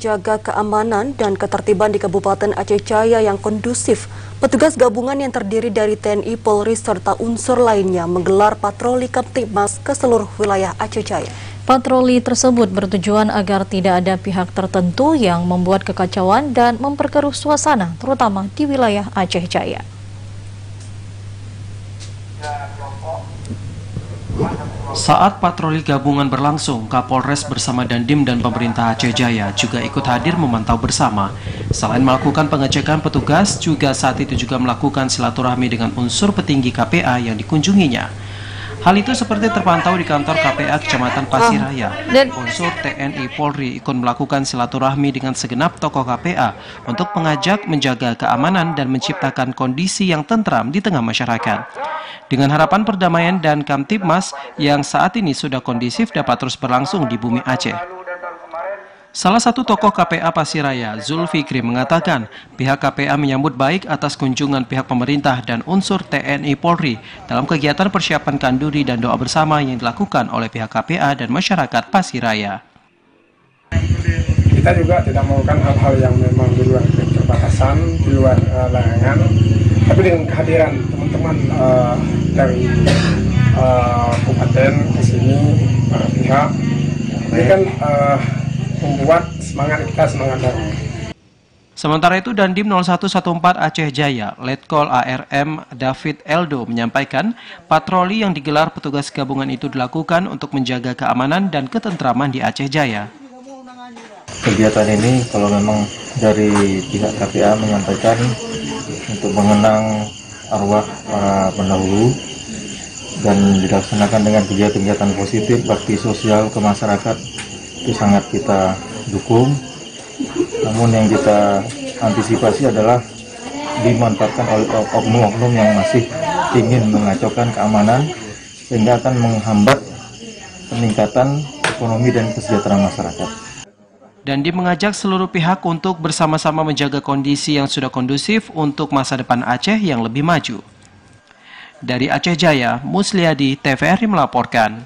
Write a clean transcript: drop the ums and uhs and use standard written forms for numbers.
menjaga keamanan dan ketertiban di Kabupaten Aceh Jaya yang kondusif. Petugas gabungan yang terdiri dari TNI, Polri, serta unsur lainnya menggelar patroli Kamtibmas ke seluruh wilayah Aceh Jaya. Patroli tersebut bertujuan agar tidak ada pihak tertentu yang membuat kekacauan dan memperkeruh suasana, terutama di wilayah Aceh Jaya. Saat patroli gabungan berlangsung, Kapolres bersama Dandim dan pemerintah Aceh Jaya juga ikut hadir memantau bersama. Selain melakukan pengecekan, petugas juga saat itu juga melakukan silaturahmi dengan unsur petinggi KPA yang dikunjunginya. Hal itu seperti terpantau di kantor KPA Kecamatan Pasiraya. Unsur TNI Polri ikut melakukan silaturahmi dengan segenap tokoh KPA untuk mengajak menjaga keamanan dan menciptakan kondisi yang tentram di tengah masyarakat. Dengan harapan perdamaian dan Kamtibmas yang saat ini sudah kondisif dapat terus berlangsung di bumi Aceh. Salah satu tokoh KPA Pasiraya, Zulfikri, mengatakan pihak KPA menyambut baik atas kunjungan pihak pemerintah dan unsur TNI Polri dalam kegiatan persiapan kanduri dan doa bersama yang dilakukan oleh pihak KPA dan masyarakat Pasiraya. Kita juga tidak melakukan hal-hal yang memang di luar keterbatasan, di luar larangan, tapi dengan kehadiran teman-teman dari kabupaten ke sini, para pihak, ini kan membuat semangat kita semangat baru. Sementara itu, Dandim 0114 Aceh Jaya, Letkol ARM David Eldo menyampaikan patroli yang digelar petugas gabungan itu dilakukan untuk menjaga keamanan dan ketentraman di Aceh Jaya. Kegiatan ini kalau memang dari pihak KPA menyampaikan untuk mengenang arwah para pendahulu dan dilaksanakan dengan kegiatan-kegiatan positif bakti sosial ke masyarakat, itu sangat kita dukung. Namun yang kita antisipasi adalah dimanfaatkan oleh oknum-oknum yang masih ingin mengacaukan keamanan sehingga akan menghambat peningkatan ekonomi dan kesejahteraan masyarakat. Dandim mengajak seluruh pihak untuk bersama-sama menjaga kondisi yang sudah kondusif untuk masa depan Aceh yang lebih maju. Dari Aceh Jaya, Musliadi, TVRI melaporkan.